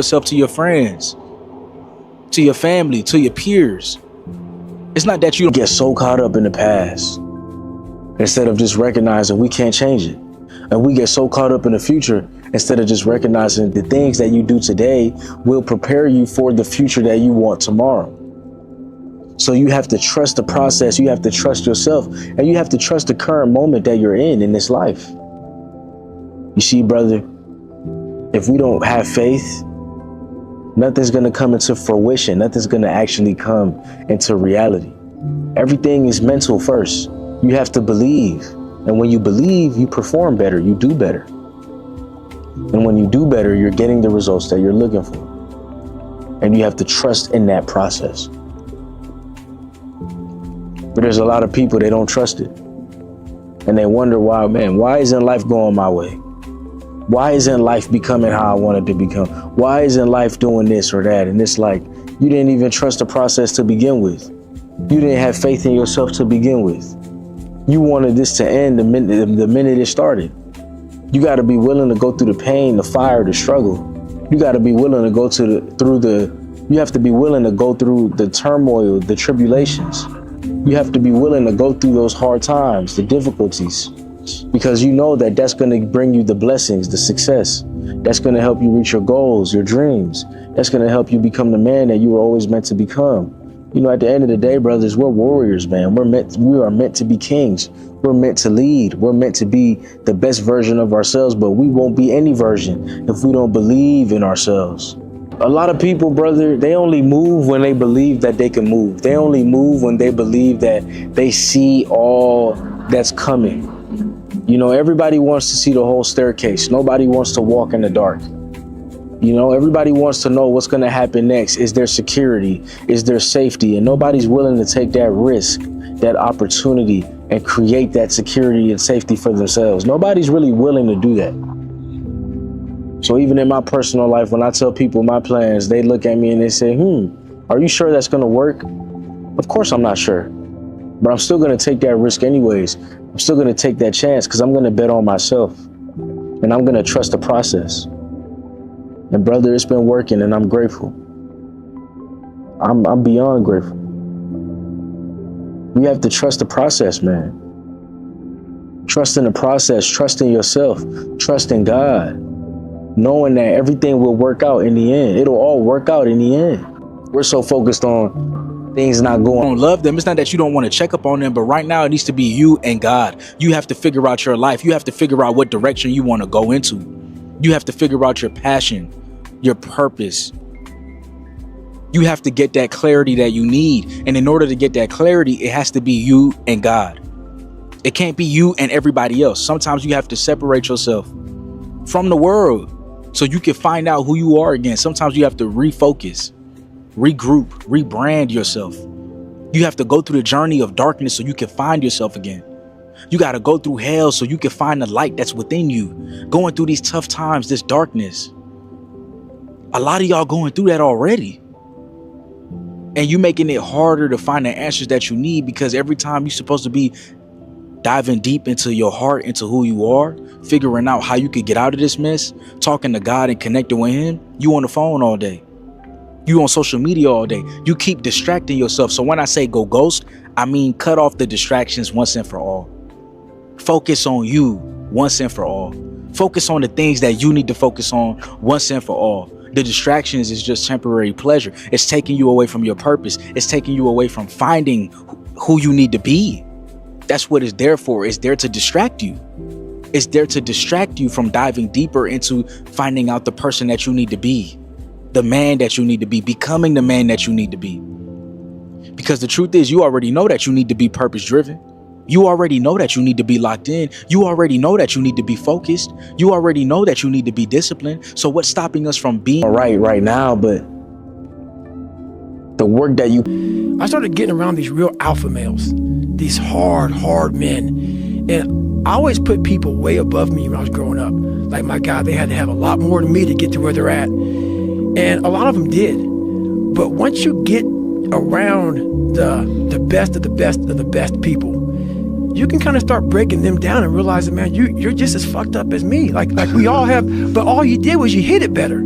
yourself to your friends, to your family, to your peers. It's not that you get so caught up in the past instead of just recognizing we can't change it. And we get so caught up in the future instead of just recognizing the things that you do today will prepare you for the future that you want tomorrow. So you have to trust the process, you have to trust yourself, and you have to trust the current moment that you're in this life. You see, brother, if we don't have faith, nothing's gonna come into fruition. Nothing's gonna actually come into reality. Everything is mental first. You have to believe. And when you believe, you perform better, you do better. And when you do better, you're getting the results that you're looking for. And you have to trust in that process. But there's a lot of people, they don't trust it. And they wonder why, man, why isn't life going my way? Why isn't life becoming how I want it to become? Why isn't life doing this or that? And it's like, you didn't even trust the process to begin with. You didn't have faith in yourself to begin with. You wanted this to end the minute it started. You got to be willing to go through the pain, the fire, the struggle. You got to be willing to go you have to be willing to go through the turmoil, the tribulations. You have to be willing to go through those hard times, the difficulties, because you know that that's going to bring you the blessings, the success. That's going to help you reach your goals, your dreams. That's going to help you become the man that you were always meant to become. You know, at the end of the day, brothers, we're warriors, man. We are meant to be kings. We're meant to lead. We're meant to be the best version of ourselves, but we won't be any version if we don't believe in ourselves. A lot of people, brother, they only move when they believe that they can move. They only move when they believe that they see all that's coming. You know, everybody wants to see the whole staircase. Nobody wants to walk in the dark. You know, everybody wants to know what's going to happen next. Is there security? Is there safety? And nobody's willing to take that risk, that opportunity, and create that security and safety for themselves. Nobody's really willing to do that. So even in my personal life, when I tell people my plans, they look at me and they say, are you sure that's going to work? Of course I'm not sure, but I'm still going to take that risk anyways. I'm still going to take that chance because I'm going to bet on myself and I'm going to trust the process. And brother, it's been working and I'm grateful. I'm beyond grateful. You have to trust the process, man. Trust in the process, trust in yourself, trust in God, knowing that everything will work out in the end. It'll all work out in the end. We're so focused on things not going. You don't love them. It's not that you don't want to check up on them, but right now it needs to be you and God. You have to figure out your life. You have to figure out what direction you want to go into. You have to figure out your passion, your purpose. You have to get that clarity that you need. And in order to get that clarity, it has to be you and God. It can't be you and everybody else. Sometimes you have to separate yourself from the world so you can find out who you are again. Sometimes you have to refocus, regroup, rebrand yourself. You have to go through the journey of darkness so you can find yourself again. You got to go through hell so you can find the light that's within you. Going through these tough times, this darkness. A lot of y'all going through that already. And you making it harder to find the answers that you need because every time you're supposed to be diving deep into your heart, into who you are, figuring out how you could get out of this mess, talking to God and connecting with him, you on the phone all day. You on social media all day. You keep distracting yourself. So when I say go ghost, I mean cut off the distractions once and for all. Focus on you once and for all. Focus on the things that you need to focus on once and for all. The distractions is just temporary pleasure. It's taking you away from your purpose. It's taking you away from finding who you need to be. That's what it's there for. It's there to distract you. It's there to distract you from diving deeper into finding out the person that you need to be, the man that you need to be, becoming the man that you need to be. Because the truth is, you already know that you need to be purpose driven. You already know that you need to be locked in. You already know that you need to be focused. You already know that you need to be disciplined. So what's stopping us from being right now? But the work that I started getting around these real alpha males, these hard men. And I always put people way above me when I was growing up. Like, my God, they had to have a lot more than me to get to where they're at. And a lot of them did. But once you get around the best of the best of the best people, you can kind of start breaking them down and realizing, man, you're just as fucked up as me. Like we all have, but all you did was you hit it better.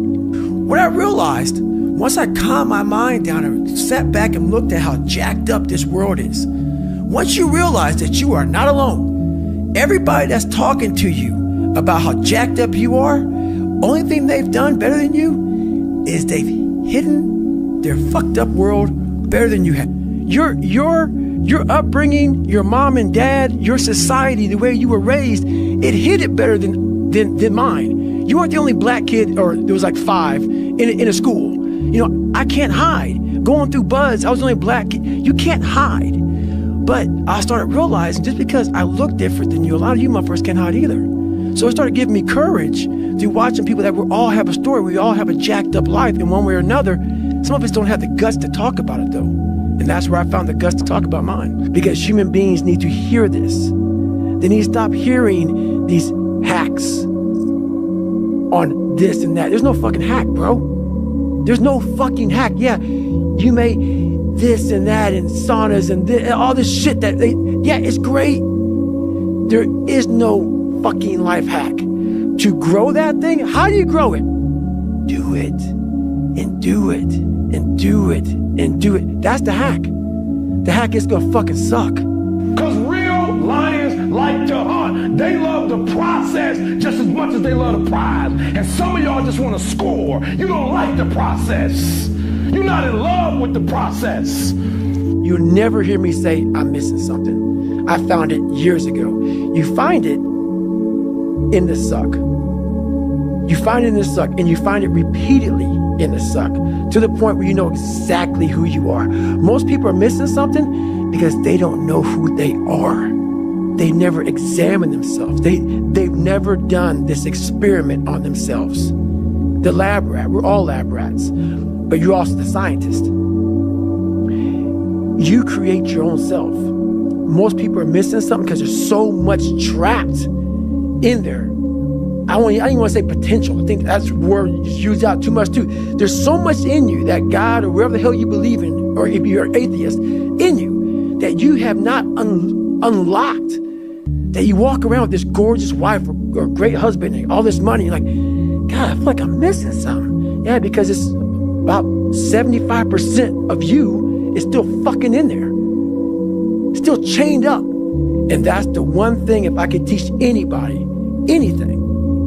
what I realized, once I calmed my mind down and sat back and looked at how jacked up this world is, once you realize that you are not alone, everybody that's talking to you about how jacked up you are, only thing they've done better than you is they've hidden their fucked up world better than you have. Your upbringing, your mom and dad, your society, the way you were raised, it hid it better than mine. You weren't the only black kid, or there was like 5 in a school. You know, I can't hide. Going through Buzz, I was the only black kid. You can't hide. But I started realizing just because I look different than you, a lot of you motherfuckers can't hide either. So it started giving me courage through watching people that we all have a story. We all have a jacked up life in one way or another. Some of us don't have the guts to talk about it though. And that's where I found the guts to talk about mine. Because human beings need to hear this. They need to stop hearing these hacks on this and that. There's no fucking hack, bro. There's no fucking hack. Yeah, you may this and that and saunas and all this shit yeah, it's great. There is no fucking life hack. To grow that thing, how do you grow it? Do it and do it and do it and do it. That's the hack. The hack is gonna fucking suck. Cause real lions like to hunt. They love the process just as much as they love the prize. And some of y'all just want to score. You don't like the process. You're not in love with the process. You'll never hear me say I'm missing something. I found it years ago. You find it in the suck. You find it in the suck, and you find it repeatedly in the suck, to the point where you know exactly who you are. Most people are missing something because they don't know who they are. They never examine themselves. They've never done this experiment on themselves. The lab rat, we're all lab rats, but you're also the scientist. You create your own self. Most people are missing something because there's so much trapped in there. I don't even want to say potential. I think that's a word used out too much too. There's so much in you that God or wherever the hell you believe in, or if you're an atheist, in you that you have not unlocked. That you walk around with this gorgeous wife or great husband and all this money. You're like, God, I feel like I'm missing something. Yeah, because it's about 75% of you is still fucking in there. Still chained up. And that's the one thing, if I could teach anybody anything,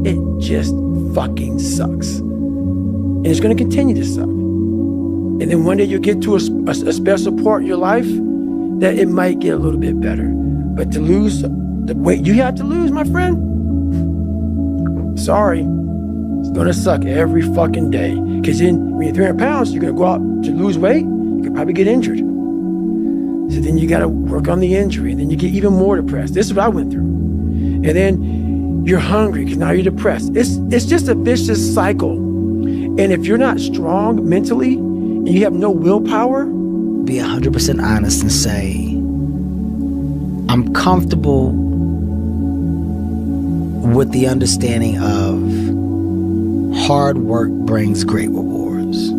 it just fucking sucks. And it's going to continue to suck. And then one day you'll get to a special part in your life that it might get a little bit better. But to lose the weight you have to lose, my friend, sorry, it's going to suck every fucking day. Because then when you're 300 pounds, you're going to go out to lose weight, you could probably get injured. So then you got to work on the injury, and then you get even more depressed. This is what I went through. And then you're hungry because now you're depressed. It's just a vicious cycle. And if you're not strong mentally and you have no willpower, be 100% honest and say, I'm comfortable with the understanding of hard work brings great rewards.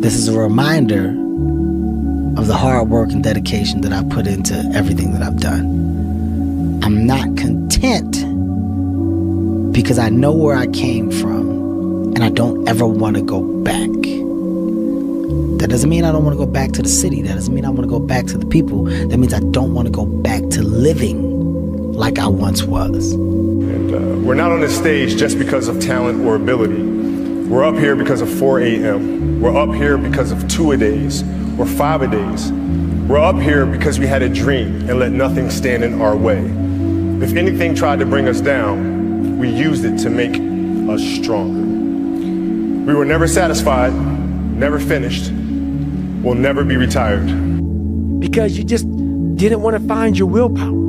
This is a reminder of the hard work and dedication that I put into everything that I've done. I'm not content because I know where I came from and I don't ever want to go back. That doesn't mean I don't want to go back to the city. That doesn't mean I want to go back to the people. That means I don't want to go back to living like I once was. And we're not on this stage just because of talent or ability. We're up here because of 4 a.m. We're up here because of 2-a-days or 5-a-days. We're up here because we had a dream and let nothing stand in our way. If anything tried to bring us down, we used it to make us stronger. We were never satisfied, never finished, will never be retired. Because you just didn't want to find your willpower.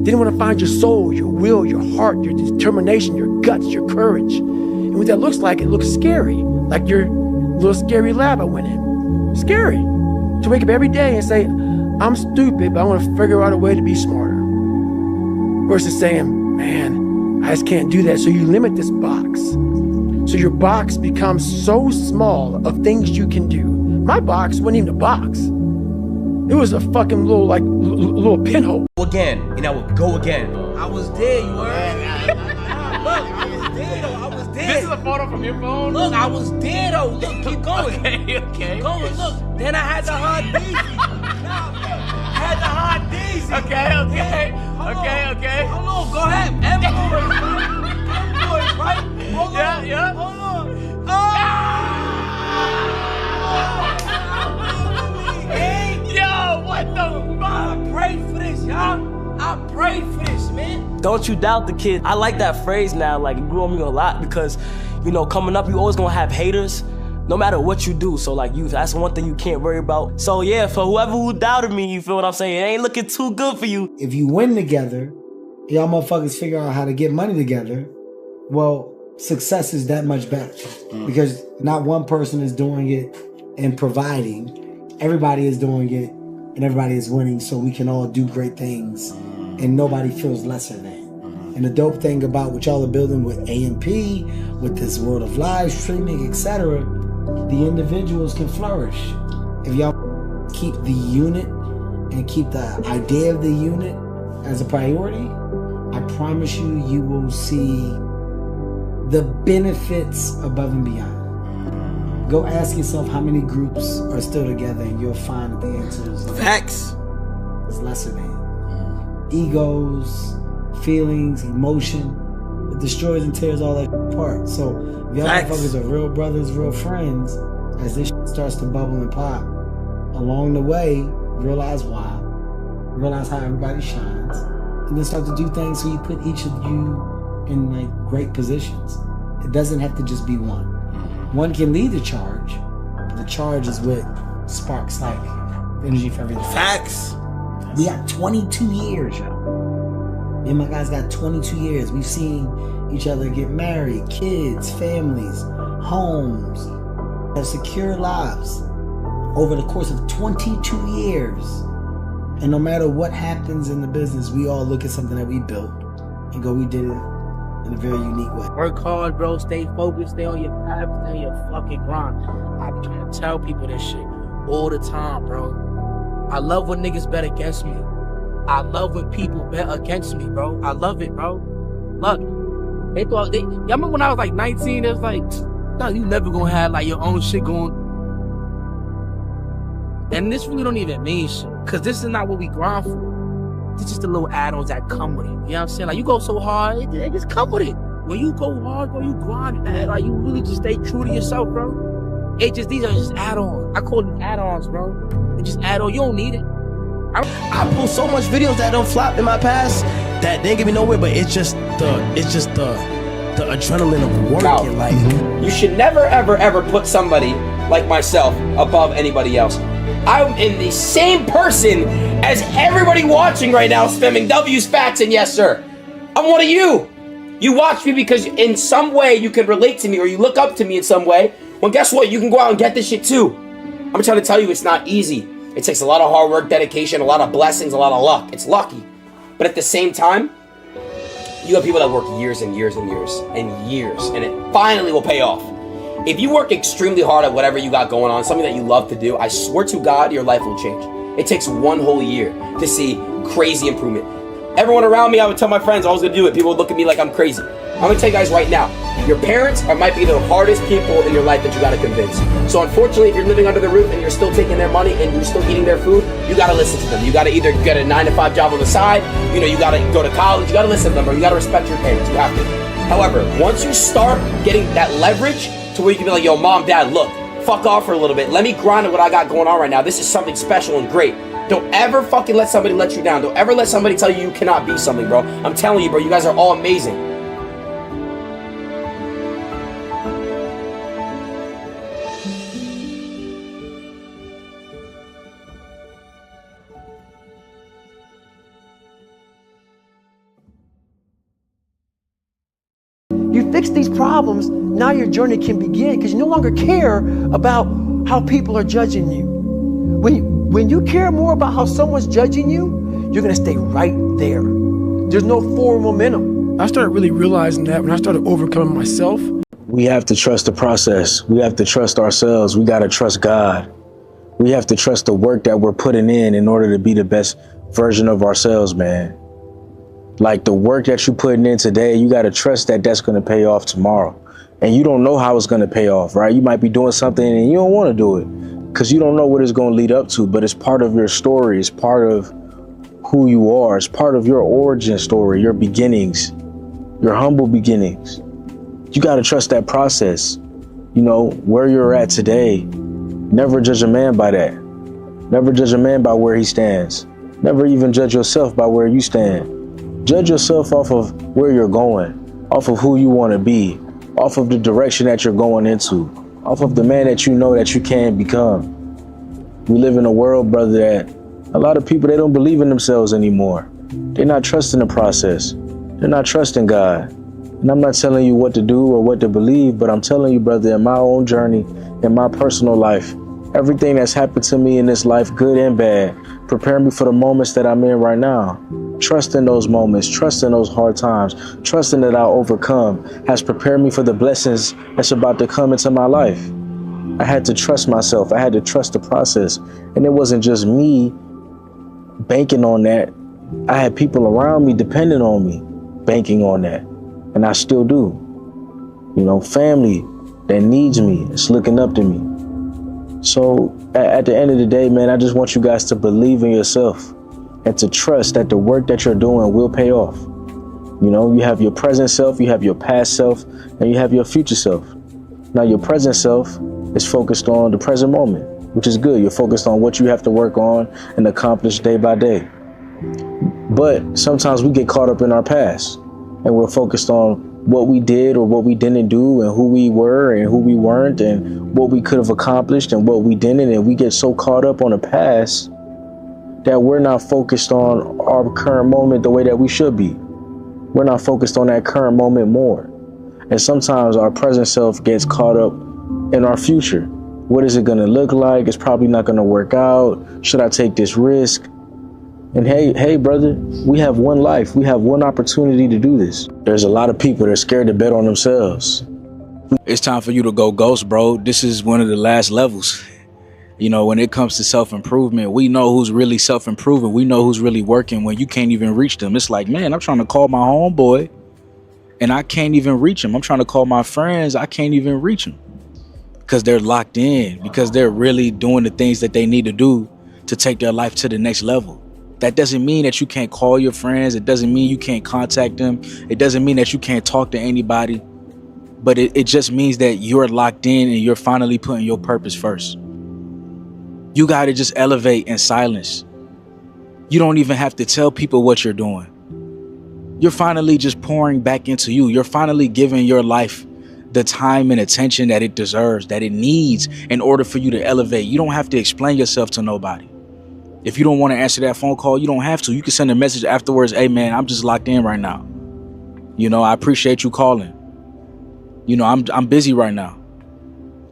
Didn't want to find your soul, your will, your heart, your determination, your guts, your courage. And what that looks like, it looks scary. Like your little scary lab I went in. Scary. To wake up every day and say, I'm stupid, but I want to figure out a way to be smarter. Versus saying, man, I just can't do that. So you limit this box. So your box becomes so small of things you can do. My box wasn't even a box. It was a fucking little pinhole. Again, and I would go again. I was there, you heard? Look, I was there though. I was there. This is a photo from your phone? Look, I was there though. Look, keep going. Okay. Keep going, look. Then I had the hard Deezy. I had the hard Deezy. Okay. Hold on, go ahead. M-Boys, right? Hold on. Yeah. Hold on. Yo, what the fuck? I prayed for this, y'all. I prayed for this, man. Don't you doubt the kid. I like that phrase now, like it grew on me a lot because, you know, coming up, you always gonna have haters no matter what you do. So like that's one thing you can't worry about. So yeah, for whoever who doubted me, you feel what I'm saying? It ain't looking too good for you. If you win together, y'all motherfuckers figure out how to get money together, well, success is that much better. Because not one person is doing it and providing. Everybody is doing it and everybody is winning, so we can all do great things and nobody feels lesser than. And the dope thing about what y'all are building with AMP, with this world of live streaming, etc., the individuals can flourish. If y'all keep the unit and keep the idea of the unit as a priority, I promise you, you will see the benefits above and beyond. Go ask yourself how many groups are still together and you'll find that the answer is Facts. It's lesser than. Egos, feelings, emotion, it destroys and tears all that apart. So if y'all motherfuckers are real brothers, real friends, as this shit starts to bubble and pop, along the way, realize why, realize how everybody shines, and then start to do things so you put each of you in like great positions. It doesn't have to just be one. One can lead the charge, but the charge is what sparks like energy for everything. Facts. We got 22 years, yo. Me and my guys got 22 years. We've seen each other get married, kids, families, homes, have secure lives over the course of 22 years. And no matter what happens in the business, we all look at something that we built and go, we did it in a very unique way. Work hard, bro. Stay focused. Stay on your path. Stay on your fucking grind. I be trying to tell people this shit all the time, bro. I love when niggas bet against me. I love when people bet against me, bro. I love it, bro. Look, y'all remember when I was like 19, it was like, no, you never gonna have like your own shit going. And this really don't even mean shit, cause this is not what we grind for. It's just the little add-ons that come with it. You know what I'm saying? Like, you go so hard, it just come with it. When you go hard, bro, you grind, man. Like, you really just stay true to yourself, bro. These are just add-ons. I call them add-ons, bro. They just add-on. You don't need it. I pulled so much videos that don't flop in my past that they ain't get me nowhere, but it's just the adrenaline of working. Like, you should never, ever, ever put somebody like myself above anybody else. I'm in the same person as everybody watching right now, spamming W's, facts, and yes, sir. I'm one of you. You watch me because in some way you can relate to me or you look up to me in some way. Well, guess what? You can go out and get this shit too. I'm trying to tell you, it's not easy. It takes a lot of hard work, dedication, a lot of blessings, a lot of luck. It's lucky. But at the same time, you have people that work years and years and years and years, and it finally will pay off. If you work extremely hard at whatever you got going on, something that you love to do, I swear to God, your life will change. It takes one whole year to see crazy improvement. Everyone around me, I would tell my friends I was gonna do it. People would look at me like I'm crazy. I'm gonna tell you guys right now, your parents might be the hardest people in your life that you gotta convince. So unfortunately, if you're living under the roof and you're still taking their money and you're still eating their food, you gotta listen to them. You gotta either get a 9-to-5 job on the side, you gotta go to college, you gotta listen to them, or you gotta respect your parents, you have to. However, once you start getting that leverage to where you can be like, yo, mom, dad, look, fuck off for a little bit. Let me grind at what I got going on right now. This is something special and great. Don't ever fucking let somebody let you down. Don't ever let somebody tell you you cannot be something, bro. I'm telling you, bro, you guys are all amazing. You fix these problems, now your journey can begin because you no longer care about how people are judging you. When you care more about how someone's judging you, you're gonna stay right there. There's no forward momentum. I started really realizing that when I started overcoming myself. We have to trust the process. We have to trust ourselves. We gotta trust God. We have to trust the work that we're putting in order to be the best version of ourselves, man. Like the work that you're putting in today, you gotta trust that that's gonna pay off tomorrow. and you don't know how it's going to pay off, right? You might be doing something and you don't want to do it because you don't know what it's going to lead up to, but it's part of your story. It's part of who you are. It's part of your origin story, your beginnings, your humble beginnings. You got to trust that process. You know, where you're at today, never judge a man by that. Never judge a man by where he stands. Never even judge yourself by where you stand. Judge yourself off of where you're going, off of who you want to be, off of the direction that you're going into, off of the man that you know that you can become. We live in a world, brother, that a lot of people, they don't believe in themselves anymore. They're not trusting the process. They're not trusting God. And I'm not telling you what to do or what to believe, but I'm telling you, brother, in my own journey, in my personal life, everything that's happened to me in this life, good and bad, prepare me for the moments that I'm in right now. Trust in those moments, trust in those hard times, trusting that I'll overcome has prepared me for the blessings that's about to come into my life. I had to trust myself. I had to trust the process. And it wasn't just me banking on that. I had people around me depending on me, banking on that. And I still do. You know, family that needs me, it's looking up to me. So at the end of the day, man, I just want you guys to believe in yourself and to trust that the work that you're doing will pay off. You know, you have your present self, you have your past self, and you have your future self. Now, your present self is focused on the present moment, which is good. You're focused on what you have to work on and accomplish day by day. But sometimes we get caught up in our past and we're focused on what we did or what we didn't do and who we were and who we weren't and what we could have accomplished and what we didn't. And we get so caught up on the past that we're not focused on our current moment the way that we should be. We're not focused on that current moment more. And sometimes our present self gets caught up in our future. What is it going to look like? It's probably not going to work out. Should I take this risk? And hey, brother, we have one life. We have one opportunity to do this. There's a lot of people that are scared to bet on themselves. It's time for you to go ghost, bro. This is one of the last levels. You know, when it comes to self-improvement, we know who's really self-improving. We know who's really working when you can't even reach them. It's like, man, I'm trying to call my homeboy and I can't even reach him. I'm trying to call my friends. I can't even reach them because they're locked in, because they're really doing the things that they need to do to take their life to the next level. That doesn't mean that you can't call your friends. It doesn't mean you can't contact them. It doesn't mean that you can't talk to anybody. But it just means that you're locked in and you're finally putting your purpose first. You got to just elevate in silence. You don't even have to tell people what you're doing. You're finally just pouring back into you. You're finally giving your life the time and attention that it deserves, that it needs in order for you to elevate. You don't have to explain yourself to nobody. If you don't want to answer that phone call, you don't have to. You can send a message afterwards. Hey, man, I'm just locked in right now. You know, I appreciate you calling. You know, I'm busy right now.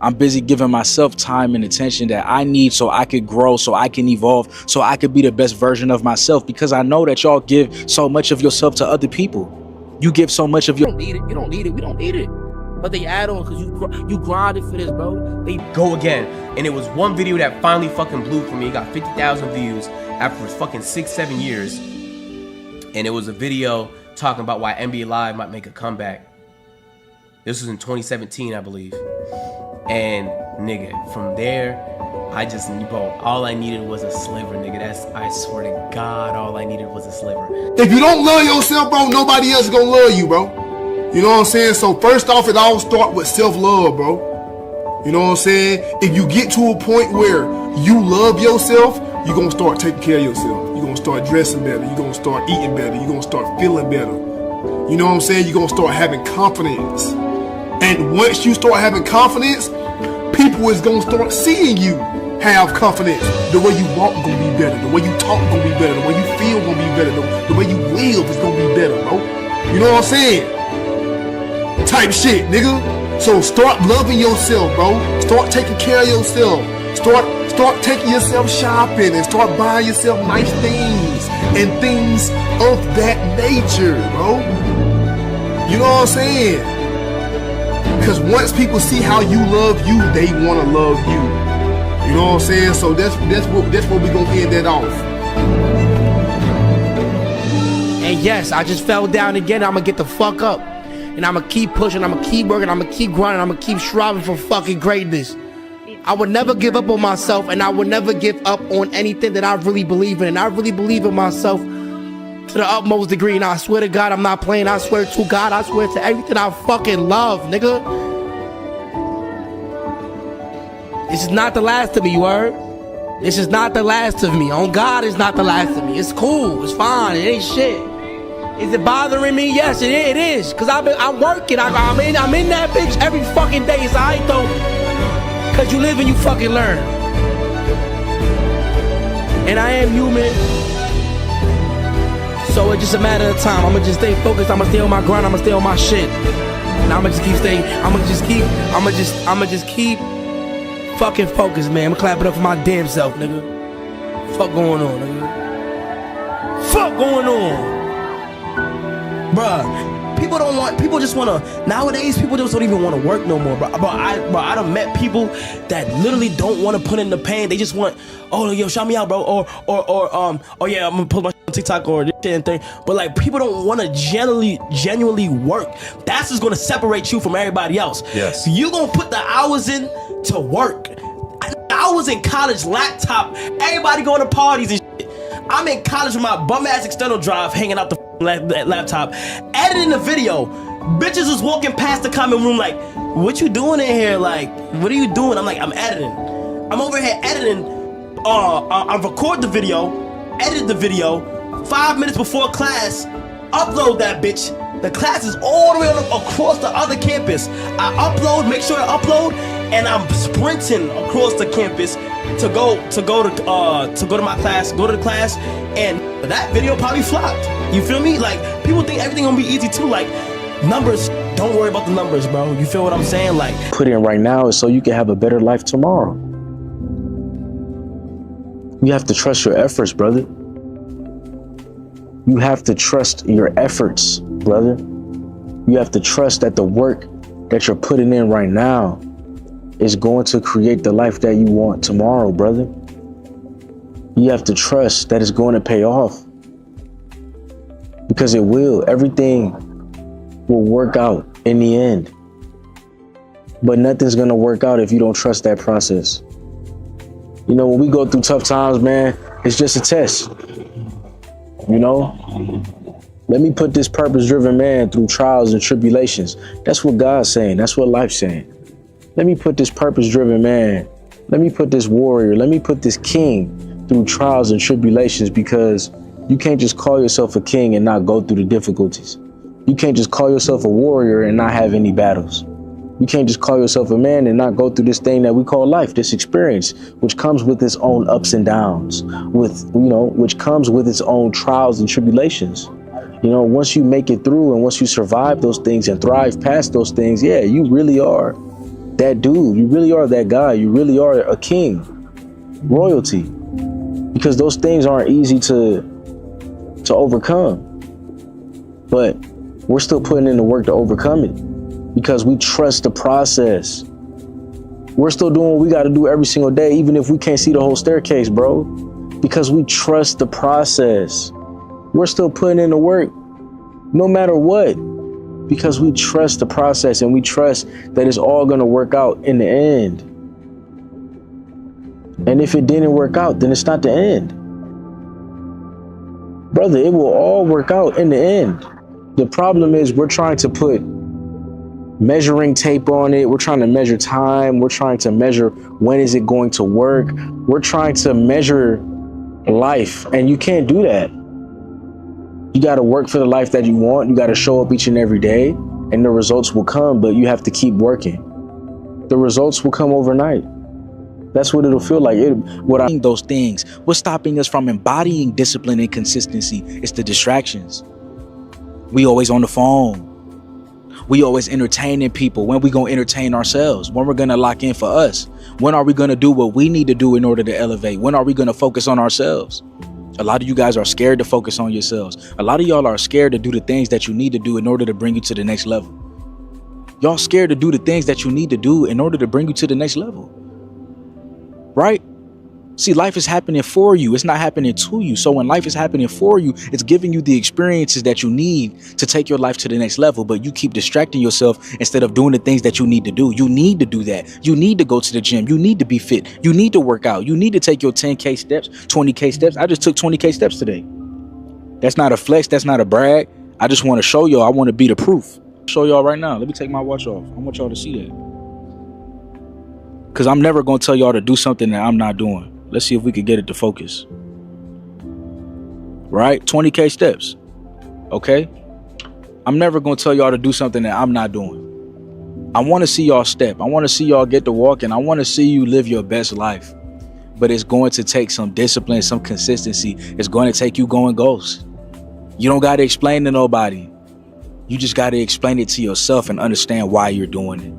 I'm busy giving myself time and attention that I need so I could grow, so I can evolve, so I could be the best version of myself, because I know that y'all give so much of yourself to other people. You give so much of your... You don't need it. You don't need it. We don't need it. But they add on because you grinded for this, bro. They go again. And it was one video that finally fucking blew for me. It got 50,000 views after fucking 6-7 years. And it was a video talking about why NBA Live might make a comeback. This was in 2017, I believe. And nigga, from there, I just, bro, all I needed was a sliver, nigga. I swear to God, all I needed was a sliver. If you don't love yourself, bro, nobody else is gonna love you, bro. You know what I'm saying? So first off, it all starts with self-love, bro. You know what I'm saying? If you get to a point where you love yourself, you're gonna start taking care of yourself. You're gonna start dressing better. You're gonna start eating better. You're gonna start feeling better. You know what I'm saying? You're gonna start having confidence. And once you start having confidence, people is gonna start seeing you have confidence. The way you walk gonna be better. The way you talk gonna be better. The way you feel gonna be better. The way you live is gonna be better, bro. You know what I'm saying? Type shit, nigga. So start loving yourself, bro. Start taking care of yourself. Start taking yourself shopping and start buying yourself nice things and things of that nature, bro. You know what I'm saying? Because once people see how you love you, they want to love you. You know what I'm saying? So that's where we gonna end that off. And yes, I just fell down again. I'm gonna get the fuck up. And I'ma keep pushing, I'ma keep working, I'ma keep grinding, I'ma keep striving for fucking greatness. I would never give up on myself, and I would never give up on anything that I really believe in. And I really believe in myself to the utmost degree. And I swear to God, I'm not playing. I swear to God, I swear to everything I fucking love, nigga. This is not the last of me, you heard? This is not the last of me. On God, it's not the last of me. It's cool. It's fine. It ain't shit. Is it bothering me? Yes, it is. Cause I'm working. I'm in that bitch every fucking day. It's alright though. Cause you live and you fucking learn. And I am human. So it's just a matter of time. I'ma just stay focused. I'ma stay on my grind. I'ma stay on my shit. And I'ma just keep staying. I'ma just keep fucking focused, man. I'ma clap it up for my damn self, nigga. Fuck going on, nigga. Fuck going on. Bruh, people just wanna, nowadays people just don't even wanna work no more, bro. I done met people that literally don't wanna put in the pain. They just want, oh yo, shout me out, bro, or oh yeah, I'm gonna post my shit on TikTok or this shit and thing. But like, people don't wanna genuinely work. That's what's gonna separate you from everybody else. Yes. You gonna put the hours in to work. I was in college, laptop, everybody going to parties and shit. I'm in college with my bum ass external drive, hanging out the laptop, editing the video. Bitches was walking past the comment room like, what you doing in here? Like, what are you doing? I'm like, I'm editing. I'm over here editing. I record the video, edit the video, 5 minutes before class, upload that bitch. The class is all the way across the other campus. I upload, make sure I upload, and I'm sprinting across the campus to go to my class, go to the class, and that video probably flopped. You feel me? Like, people think everything gonna be easy too. Like, numbers, don't worry about the numbers, bro. You feel what I'm saying? Like, put in right now is so you can have a better life tomorrow. You have to trust your efforts, brother. You have to trust your efforts, brother. You have to trust that the work that you're putting in right now is going to create the life that you want tomorrow, brother. You have to trust that it's going to pay off. Because it will. Everything will work out in the end. But nothing's going to work out if you don't trust that process. You know, when we go through tough times, man, it's just a test. You know? Let me put this purpose-driven man through trials and tribulations. That's what God's saying. That's what life's saying. Let me put this purpose-driven man, let me put this warrior, let me put this king through trials and tribulations, because you can't just call yourself a king and not go through the difficulties. You can't just call yourself a warrior and not have any battles. You can't just call yourself a man and not go through this thing that we call life, this experience, which comes with its own ups and downs, which comes with its own trials and tribulations. You know, once you make it through and once you survive those things and thrive past those things, yeah, you really are that dude. You really are that guy. You really are a king, royalty, because those things aren't easy to overcome. But we're still putting in the work to overcome it because we trust the process. We're still doing what we got to do every single day, even if we can't see the whole staircase, bro, because we trust the process. We're still putting in the work no matter what, because we trust the process and we trust that it's all going to work out in the end. And if it didn't work out, then it's not the end. Brother, it will all work out in the end. The problem is we're trying to put measuring tape on it. We're trying to measure time. We're trying to measure when is it going to work. We're trying to measure life, and you can't do that. You got to work for the life that you want. You got to show up each and every day, and the results will come, but you have to keep working. The results will come overnight. That's what it'll feel like. Those things, what's stopping us from embodying discipline and consistency is the distractions. We always on the phone. We always entertaining people. When we gonna entertain ourselves? When we're gonna lock in for us? When are we gonna do what we need to do in order to elevate? When are we gonna focus on ourselves? A lot of you guys are scared to focus on yourselves. A lot of y'all are scared to do the things that you need to do in order to bring you to the next level. Y'all scared to do the things that you need to do in order to bring you to the next level. Right? See, life is happening for you. It's not happening to you. So when life is happening for you, it's giving you the experiences that you need to take your life to the next level. But you keep distracting yourself instead of doing the things that you need to do. You need to do that. You need to go to the gym. You need to be fit. You need to work out. You need to take your 10K steps, 20K steps. I just took 20K steps today. That's not a flex. That's not a brag. I just want to show y'all. I want to be the proof. Show y'all right now. Let me take my watch off. I want y'all to see that. Because I'm never going to tell y'all to do something that I'm not doing. Let's see if we could get it to focus. Right? 20K steps. Okay? I'm never going to tell y'all to do something that I'm not doing. I want to see y'all step. I want to see y'all get to walking. I want to see you live your best life. But it's going to take some discipline, some consistency. It's going to take you going ghost. You don't got to explain to nobody. You just got to explain it to yourself and understand why you're doing it.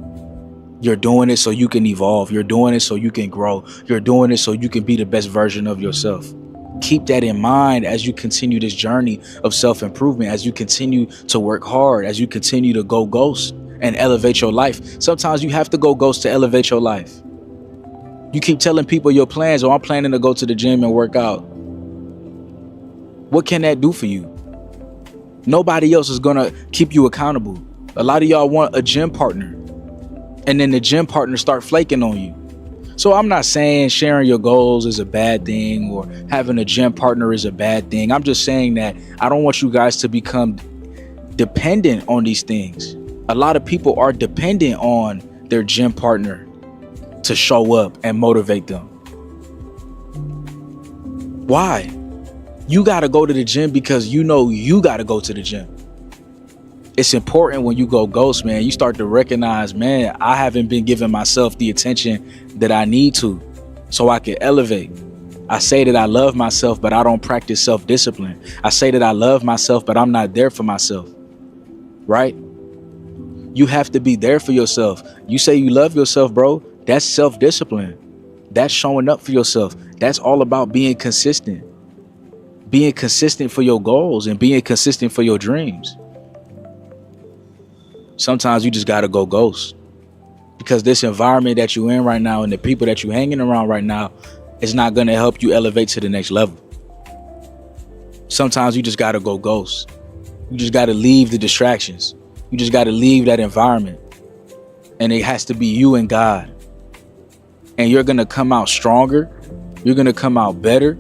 You're doing it so you can evolve. You're doing it so you can grow. You're doing it so you can be the best version of yourself. Keep that in mind as you continue this journey of self-improvement, as you continue to work hard, as you continue to go ghost and elevate your life. Sometimes you have to go ghost to elevate your life. You keep telling people your plans, I'm planning to go to the gym and work out. What can that do for you? Nobody else is going to keep you accountable. A lot of y'all want a gym partner. And then the gym partner start flaking on you. So I'm not saying sharing your goals is a bad thing or having a gym partner is a bad thing. I'm just saying that I don't want you guys to become dependent on these things. A lot of people are dependent on their gym partner to show up and motivate them. Why? You got to go to the gym because you know you got to go to the gym. It's important when you go ghost, man. You start to recognize, man, I haven't been giving myself the attention that I need to so I can elevate. I say that I love myself, but I don't practice self-discipline. I say that I love myself, but I'm not there for myself. Right? You have to be there for yourself. You say you love yourself, bro. That's self-discipline. That's showing up for yourself. That's all about being consistent. Being consistent for your goals and being consistent for your dreams. Sometimes you just got to go ghost because this environment that you're in right now and the people that you're hanging around right now is not going to help you elevate to the next level. Sometimes you just got to go ghost. You just got to leave the distractions. You just got to leave that environment. And it has to be you and God. And you're going to come out stronger. You're going to come out better.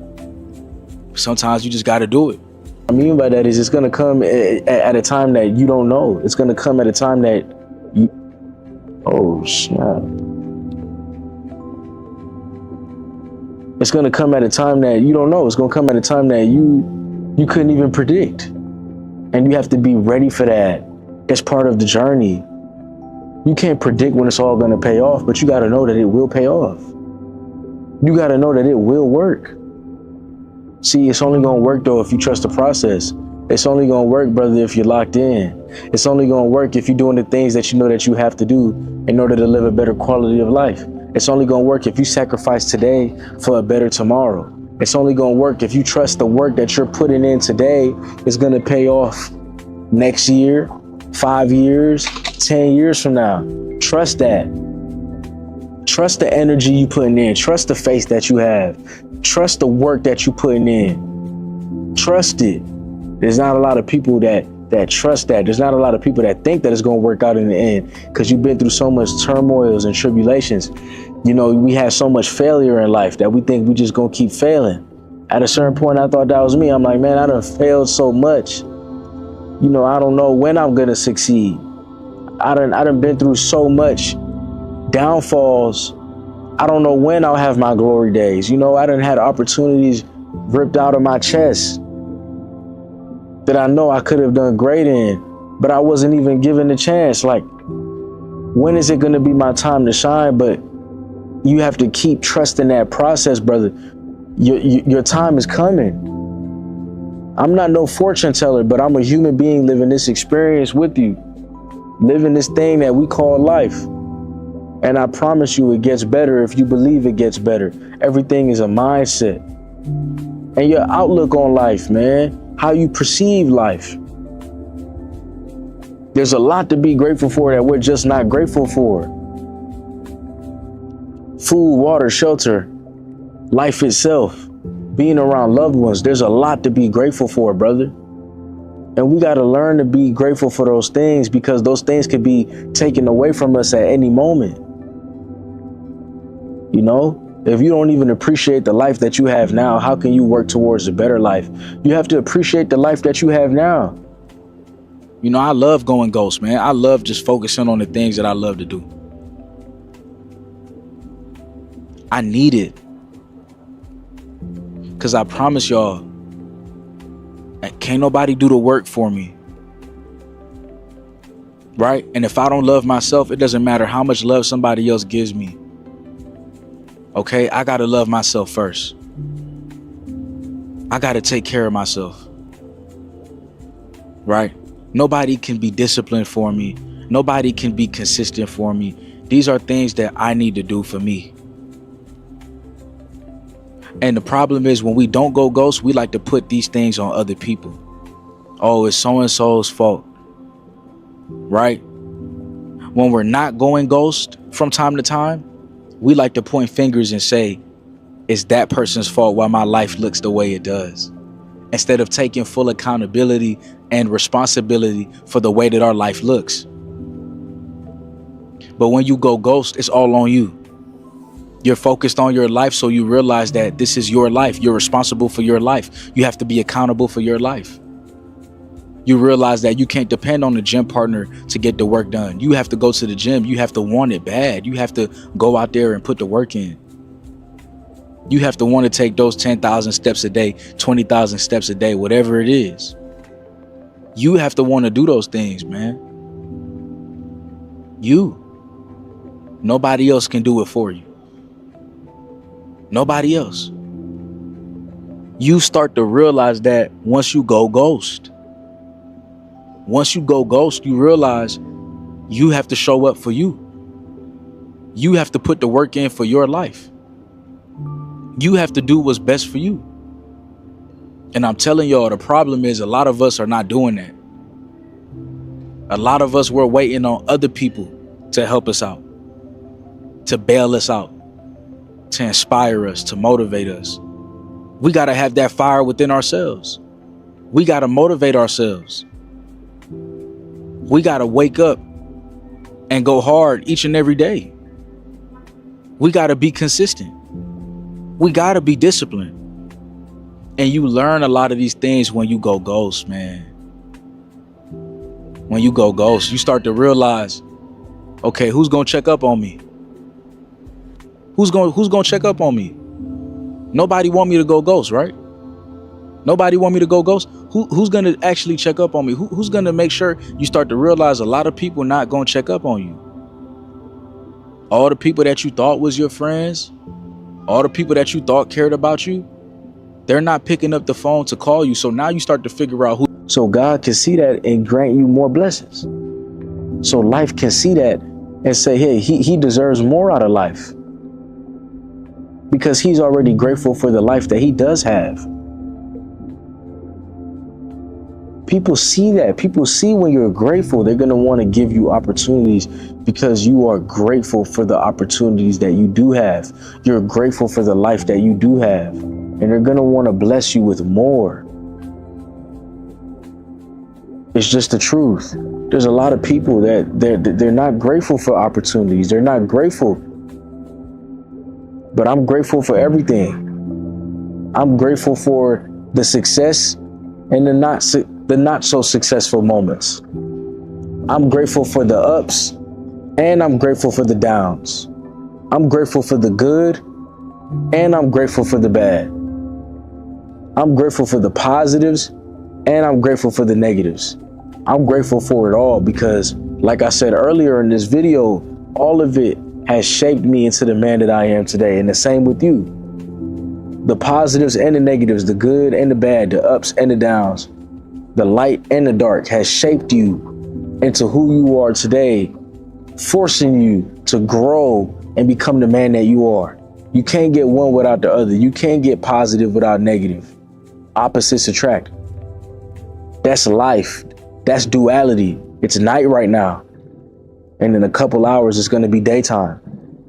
Sometimes you just got to do it. I mean by that is it's going to come at a time that you don't know. It's going to come at a time that you... Oh, snap. It's going to come at a time that you don't know. It's going to come at a time that you couldn't even predict. And you have to be ready for that. It's part of the journey. You can't predict when it's all going to pay off, but you got to know that it will pay off. You got to know that it will work. See, it's only going to work, though, if you trust the process. It's only going to work, brother, if you're locked in. It's only going to work if you're doing the things that you know that you have to do in order to live a better quality of life. It's only going to work if you sacrifice today for a better tomorrow. It's only going to work if you trust the work that you're putting in today is going to pay off next year, 5 years, 10 years from now. Trust that. Trust the energy you putting in. Trust the faith that you have. Trust the work that you putting in. Trust it. There's not a lot of people that trust that. There's not a lot of people that think that it's going to work out in the end because you've been through so much turmoils and tribulations. You know, we have so much failure in life that we think we just going to keep failing. At a certain point, I thought that was me. I'm like, man, I done failed so much. You know, I don't know when I'm going to succeed. I done been through so much downfalls. I don't know when I'll have my glory days. You know, I done had opportunities ripped out of my chest that I know I could have done great in, but I wasn't even given the chance. Like, when is it going to be my time to shine? But you have to keep trusting that process, brother. Your time is coming. I'm not no fortune teller, but I'm a human being living this experience with you, living this thing that we call life. And I promise you it gets better if you believe it gets better. Everything is a mindset. And your outlook on life, man, how you perceive life. There's a lot to be grateful for that we're just not grateful for. Food, water, shelter, life itself, being around loved ones. There's a lot to be grateful for, brother. And we got to learn to be grateful for those things, because those things could be taken away from us at any moment. You know, if you don't even appreciate the life that you have now, how can you work towards a better life? You have to appreciate the life that you have now. You know, I love going ghost, man. I love just focusing on the things that I love to do. I need it. Because I promise y'all, can't nobody do the work for me. Right? And if I don't love myself, it doesn't matter how much love somebody else gives me. Okay? I got to love myself first. I got to take care of myself. Right? Nobody can be disciplined for me. Nobody can be consistent for me. These are things that I need to do for me. And the problem is, when we don't go ghost, we like to put these things on other people. Oh, it's so-and-so's fault. Right? When we're not going ghost from time to time, we like to point fingers and say, it's that person's fault why my life looks the way it does. Instead of taking full accountability and responsibility for the way that our life looks. But when you go ghost, it's all on you. You're focused on your life, so you realize that this is your life. You're responsible for your life. You have to be accountable for your life. You realize that you can't depend on the gym partner to get the work done. You have to go to the gym. You have to want it bad. You have to go out there and put the work in. You have to want to take those 10,000 steps a day, 20,000 steps a day, whatever it is. You have to want to do those things, man. You. Nobody else can do it for you. Nobody else. You start to realize that once you go ghost. Once you go ghost, you realize you have to show up for you. You have to put the work in for your life. You have to do what's best for you. And I'm telling y'all, the problem is a lot of us are not doing that. A lot of us, we're waiting on other people to help us out, to bail us out, to inspire us, to motivate us. We got to have that fire within ourselves. We got to motivate ourselves. We got to wake up and go hard each and every day. We got to be consistent. We got to be disciplined. And you learn a lot of these things when you go ghost, man. When you go ghost, you start to realize, okay, who's going to check up on me? Who's going to check up on me? Nobody want me to go ghost, right? Nobody want me to go ghost. Who's going to actually check up on me? Who's going to make sure? You start to realize a lot of people not going to check up on you. All the people that you thought was your friends, all the people that you thought cared about you, they're not picking up the phone to call you. So now you start to figure out who. So God can see that and grant you more blessings. So life can see that and say, hey, he deserves more out of life. Because he's already grateful for the life that he does have. People see that. People see when you're grateful, they're going to want to give you opportunities because you are grateful for the opportunities that you do have. You're grateful for the life that you do have. And they're going to want to bless you with more. It's just the truth. There's a lot of people that they're not grateful for opportunities. They're not grateful. But I'm grateful for everything. I'm grateful for the success and the not so successful moments. I'm grateful for the ups and I'm grateful for the downs. I'm grateful for the good and I'm grateful for the bad. I'm grateful for the positives and I'm grateful for the negatives. I'm grateful for it all because, like I said earlier in this video, all of it has shaped me into the man that I am today. And the same with you. The positives and the negatives, the good and the bad, the ups and the downs, the light and the dark has shaped you into who you are today, forcing you to grow and become the man that you are. You can't get one without the other. You can't get positive without negative. Opposites attract. That's life. That's duality. It's night right now. And in a couple hours, it's going to be daytime.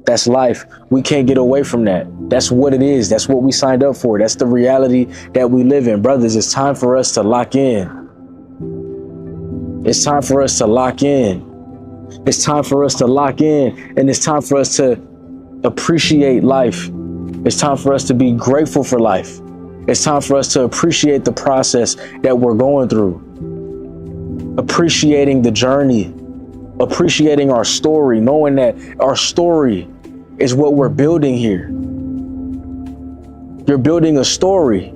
That's life. We can't get away from that. That's what it is. That's what we signed up for. That's the reality that we live in. Brothers, it's time for us to lock in. It's time for us to lock in. It's time for us to lock in, and it's time for us to appreciate life. It's time for us to be grateful for life. It's time for us to appreciate the process that we're going through. Appreciating the journey, appreciating our story, knowing that our story is what we're building here. You're building a story.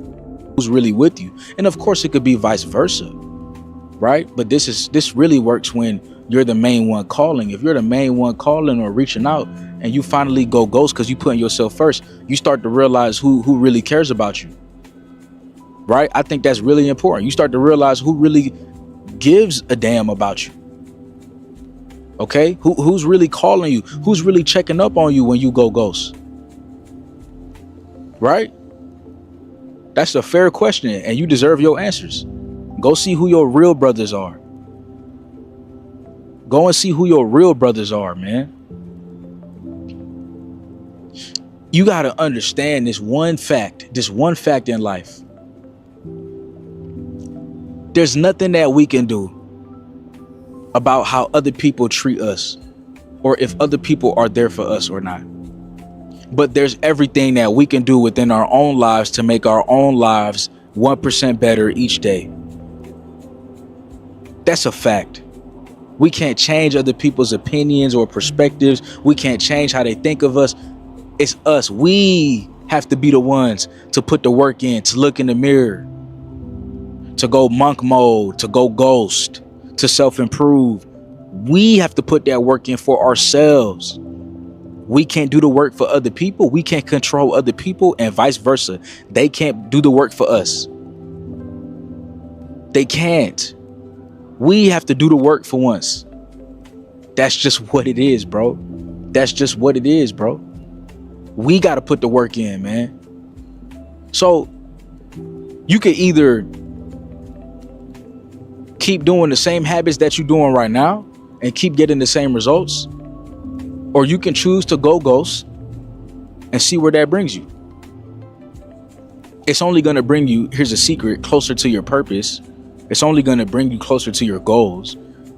Who's really with you? And of course it could be vice versa, right? But this really works when you're the main one calling. If you're the main one calling or reaching out and you finally go ghost because you putting yourself first, you start to realize who really cares about you, right? I think that's really important. You start to realize who really gives a damn about you. Okay, who's really calling you? Who's really checking up on you when you go ghost? Right? That's a fair question, and you deserve your answers. Go see who your real brothers are. Go and see who your real brothers are, man. You got to understand this one fact in life. There's nothing that we can do about how other people treat us or if other people are there for us or not. But there's everything that we can do within our own lives to make our own lives 1% better each day. That's a fact. We can't change other people's opinions or perspectives. We can't change how they think of us. It's us. We have to be the ones to put the work in, to look in the mirror, to go monk mode, to go ghost, to self-improve. We have to put that work in for ourselves. We can't do the work for other people. We can't control other people, and vice versa. They can't do the work for us. They can't. We have to do the work for once. That's just what it is, bro. That's just what it is, bro. We got to put the work in, man. So you can either keep doing the same habits that you're doing right now and keep getting the same results, or you can choose to go ghost and see where that brings you. It's only going to bring you, here's a secret, closer to your purpose. It's only going to bring you closer to your goals.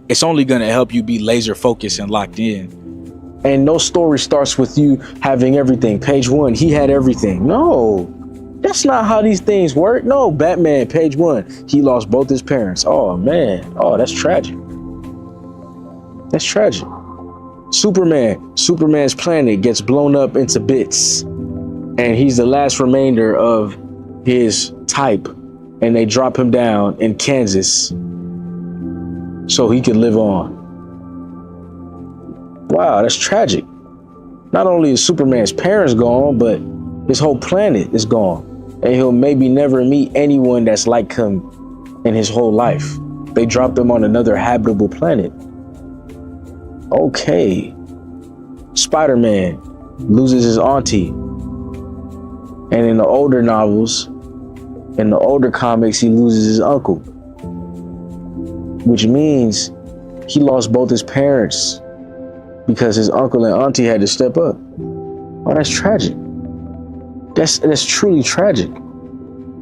It's only going to help you be laser focused and locked in. And no story starts with you having everything. Page 1, he had everything. No, that's not how these things work. No, Batman, page 1, he lost both his parents. Oh, man. Oh, that's tragic. That's tragic. Superman's planet gets blown up into bits. And he's the last remainder of his type. And they drop him down in Kansas so he can live on. Wow, that's tragic. Not only is Superman's parents gone, but his whole planet is gone. And he'll maybe never meet anyone that's like him in his whole life. They dropped him on another habitable planet. Okay. Spider-Man loses his auntie. And in the older novels, in the older comics, he loses his uncle. Which means he lost both his parents because his uncle and auntie had to step up. Oh, that's tragic. That's truly tragic.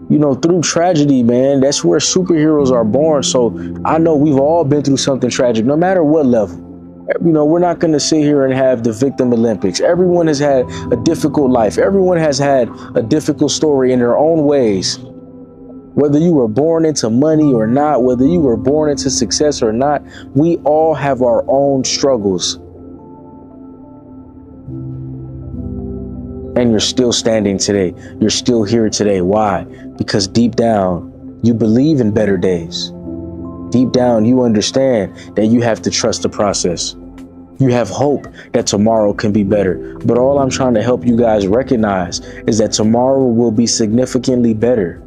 You know, through tragedy, man, that's where superheroes are born. So I know we've all been through something tragic, no matter what level. You know, we're not going to sit here and have the victim Olympics. Everyone has had a difficult life. Everyone has had a difficult story in their own ways. Whether you were born into money or not, whether you were born into success or not, we all have our own struggles. And you're still standing today. You're still here today. Why? Because deep down, you believe in better days. Deep down, you understand that you have to trust the process. You have hope that tomorrow can be better. But all I'm trying to help you guys recognize is that tomorrow will be significantly better.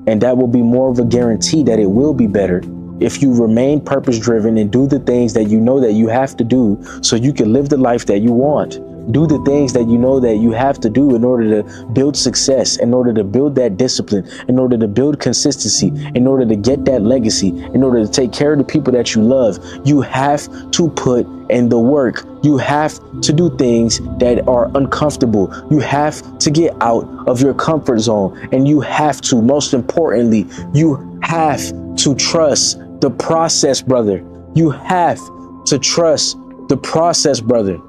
And that will be more of a guarantee that it will be better if you remain purpose-driven and do the things that you know that you have to do so you can live the life that you want. Do the things that you know that you have to do in order to build success, in order to build that discipline, in order to build consistency, in order to get that legacy, in order to take care of the people that you love. You have to put in the work. You have to do things that are uncomfortable. You have to get out of your comfort zone. And you have to, most importantly, you have to trust the process, brother. You have to trust the process, brother.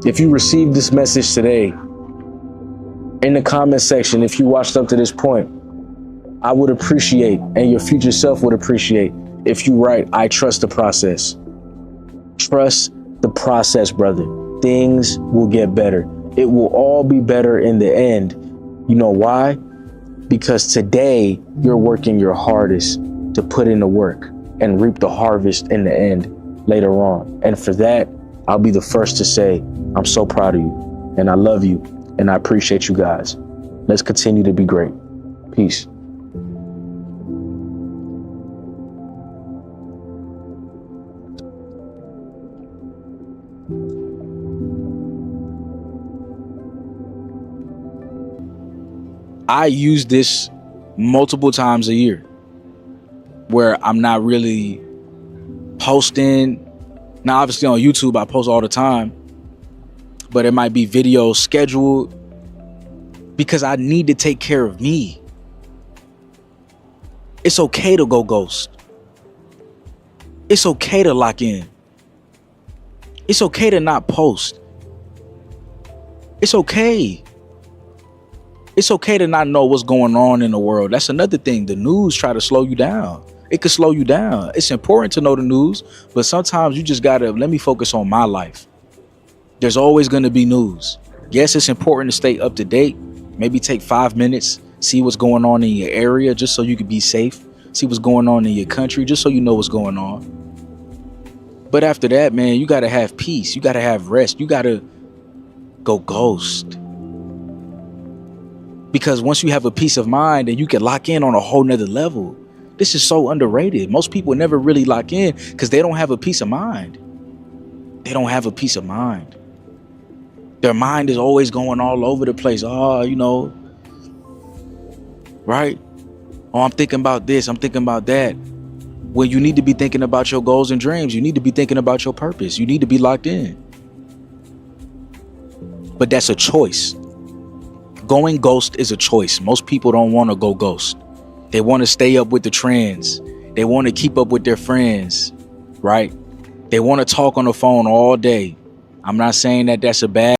If you received this message today, in the comment section, if you watched up to this point, I would appreciate, and your future self would appreciate, if you write, I trust the process. Trust the process, brother. Things will get better. It will all be better in the end. You know why? Because today you're working your hardest to put in the work and reap the harvest in the end later on. And for that, I'll be the first to say, I'm so proud of you and I love you and I appreciate you guys. Let's continue to be great. Peace. I use this multiple times a year where I'm not really posting. Now, obviously on YouTube, I post all the time, but it might be videos scheduled because I need to take care of me. It's okay to go ghost. It's okay to lock in. It's okay to not post. It's okay. It's okay to not know what's going on in the world. That's another thing. The news try to slow you down. It could slow you down. It's important to know the news, but sometimes you just gotta, let me focus on my life. There's always gonna be news. Yes, it's important to stay up to date. Maybe take 5 minutes, see what's going on in your area just so you can be safe. See what's going on in your country just so you know what's going on. But after that, man, you gotta have peace. You gotta have rest. You gotta go ghost. Because once you have a peace of mind, then you can lock in on a whole nother level. This is so underrated. Most people never really lock in because they don't have a peace of mind. They don't have a peace of mind. Their mind is always going all over the place. Oh, you know, right? Oh, I'm thinking about this. I'm thinking about that. When you need to be thinking about your goals and dreams, you need to be thinking about your purpose. You need to be locked in. But that's a choice. Going ghost is a choice. Most people don't want to go ghost. They want to stay up with the trends. They want to keep up with their friends, right? They want to talk on the phone all day. I'm not saying that that's a bad